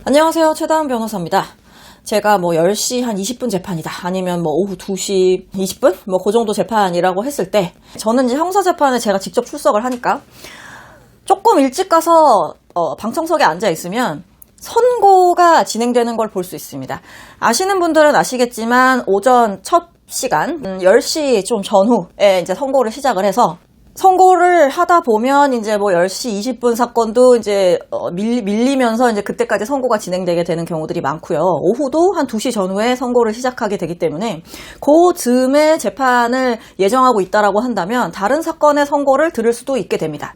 안녕하세요. 최다은 변호사입니다. 제가 10시 한 20분 재판이다. 아니면 오후 2시 20분? 그 정도 재판이라고 했을 때, 저는 이제 형사재판에 제가 직접 출석을 하니까, 조금 일찍 가서, 방청석에 앉아 있으면, 선고가 진행되는 걸 볼 수 있습니다. 아시는 분들은 아시겠지만, 오전 첫 시간, 10시 좀 전후에 이제 선고를 시작을 해서, 선고를 하다 보면 이제 10시 20분 사건도 이제 밀리면서 이제 그때까지 선고가 진행되게 되는 경우들이 많고요. 오후도 한 2시 전후에 선고를 시작하게 되기 때문에 그 즈음에 재판을 예정하고 있다라고 한다면 다른 사건의 선고를 들을 수도 있게 됩니다.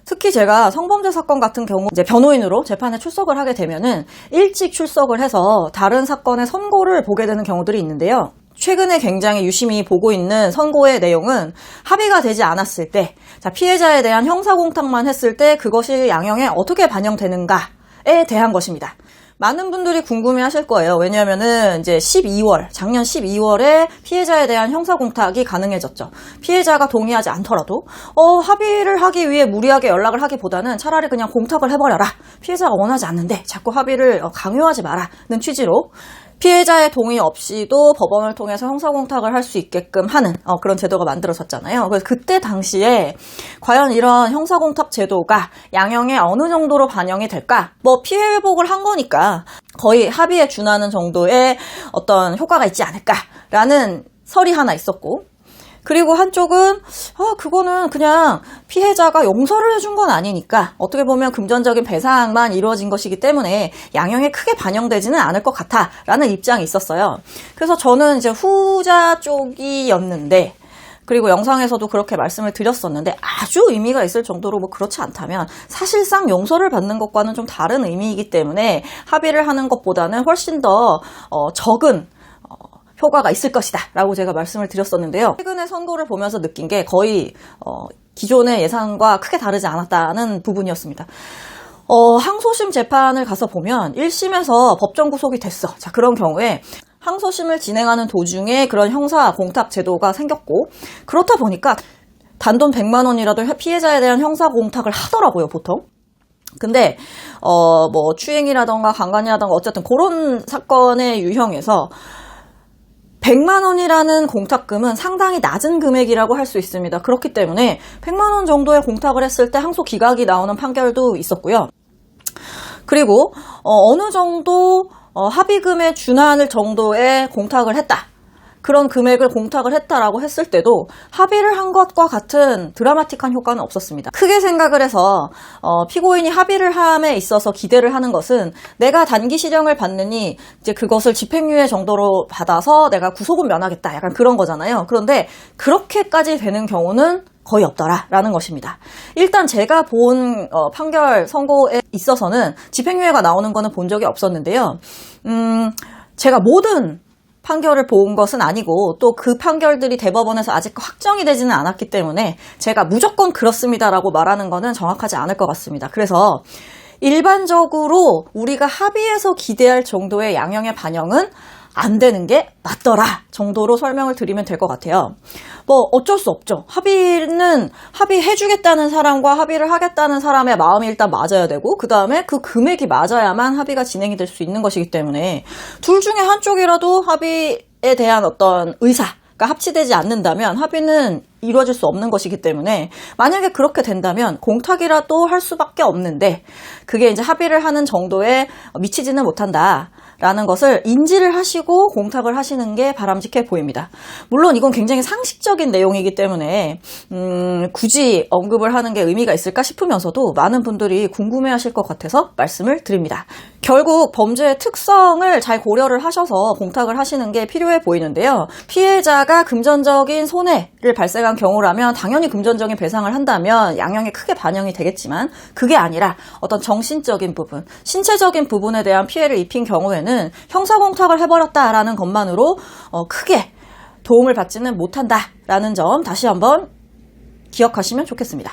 특히 제가 성범죄 사건 같은 경우 이제 변호인으로 재판에 출석을 하게 되면은 일찍 출석을 해서 다른 사건의 선고를 보게 되는 경우들이 있는데요. 최근에 굉장히 유심히 보고 있는 선고의 내용은 합의가 되지 않았을 때, 피해자에 대한 형사공탁만 했을 때 그것이 양형에 어떻게 반영되는가에 대한 것입니다. 많은 분들이 궁금해 하실 거예요. 왜냐하면은 이제 작년 12월에 피해자에 대한 형사공탁이 가능해졌죠. 피해자가 동의하지 않더라도, 합의를 하기 위해 무리하게 연락을 하기보다는 차라리 그냥 공탁을 해버려라. 피해자가 원하지 않는데 자꾸 합의를 강요하지 마라는 취지로 피해자의 동의 없이도 법원을 통해서 형사공탁을 할 수 있게끔 하는 그런 제도가 만들어졌잖아요. 그래서 그때 당시에 과연 이런 형사공탁 제도가 양형에 어느 정도로 반영이 될까? 피해 회복을 한 거니까 거의 합의에 준하는 정도의 어떤 효과가 있지 않을까라는 설이 하나 있었고, 그리고 한쪽은 그거는 그냥 피해자가 용서를 해준 건 아니니까 어떻게 보면 금전적인 배상만 이루어진 것이기 때문에 양형에 크게 반영되지는 않을 것 같아 라는 입장이 있었어요. 그래서 저는 이제 후자 쪽이었는데, 그리고 영상에서도 그렇게 말씀을 드렸었는데, 아주 의미가 있을 정도로 그렇지 않다면 사실상 용서를 받는 것과는 좀 다른 의미이기 때문에 합의를 하는 것보다는 훨씬 더 적은 효과가 있을 것이다 라고 제가 말씀을 드렸었는데요. 최근에 선고를 보면서 느낀 게 거의 기존의 예상과 크게 다르지 않았다는 부분이었습니다. 항소심 재판을 가서 보면 1심에서 법정 구속이 됐어. 그런 경우에 항소심을 진행하는 도중에 그런 형사 공탁 제도가 생겼고, 그렇다 보니까 단돈 100만 원이라도 피해자에 대한 형사 공탁을 하더라고요, 보통. 근데 추행이라던가 강간이라던가 어쨌든 그런 사건의 유형에서 100만 원이라는 공탁금은 상당히 낮은 금액이라고 할 수 있습니다. 그렇기 때문에 100만 원 정도의 공탁을 했을 때 항소 기각이 나오는 판결도 있었고요. 그리고 어느 정도 합의금에 준하는 정도의 공탁을 했다. 그런 금액을 공탁을 했다라고 했을 때도 합의를 한 것과 같은 드라마틱한 효과는 없었습니다. 크게 생각을 해서 피고인이 합의를 함에 있어서 기대를 하는 것은 내가 단기 실형을 받느니 이제 그것을 집행유예 정도로 받아서 내가 구속은 면하겠다, 약간 그런 거잖아요. 그런데 그렇게까지 되는 경우는 거의 없더라라는 것입니다. 일단 제가 본 판결 선고에 있어서는 집행유예가 나오는 거는 본 적이 없었는데요. 제가 모든 판결을 본 것은 아니고 또 그 판결들이 대법원에서 아직 확정이 되지는 않았기 때문에 제가 무조건 그렇습니다라고 말하는 거는 정확하지 않을 것 같습니다. 그래서 일반적으로 우리가 합의해서 기대할 정도의 양형의 반영은 안 되는 게 맞더라 정도로 설명을 드리면 될 것 같아요. 어쩔 수 없죠. 합의해주겠다는 사람과 합의를 하겠다는 사람의 마음이 일단 맞아야 되고, 그 다음에 그 금액이 맞아야만 합의가 진행이 될 수 있는 것이기 때문에 둘 중에 한쪽이라도 합의에 대한 어떤 의사가 합치되지 않는다면 합의는 이루어질 수 없는 것이기 때문에, 만약에 그렇게 된다면 공탁이라도 할 수밖에 없는데 그게 이제 합의를 하는 정도에 미치지는 못한다 라는 것을 인지를 하시고 공탁을 하시는 게 바람직해 보입니다. 물론 이건 굉장히 상식적인 내용이기 때문에 굳이 언급을 하는 게 의미가 있을까 싶으면서도 많은 분들이 궁금해하실 것 같아서 말씀을 드립니다. 결국 범죄의 특성을 잘 고려를 하셔서 공탁을 하시는 게 필요해 보이는데요. 피해자가 금전적인 손해를 발생한 경우라면 당연히 금전적인 배상을 한다면 양형에 크게 반영이 되겠지만, 그게 아니라 어떤 정신적인 부분, 신체적인 부분에 대한 피해를 입힌 경우에는 형사공탁을 해버렸다라는 것만으로 크게 도움을 받지는 못한다라는 점 다시 한번 기억하시면 좋겠습니다.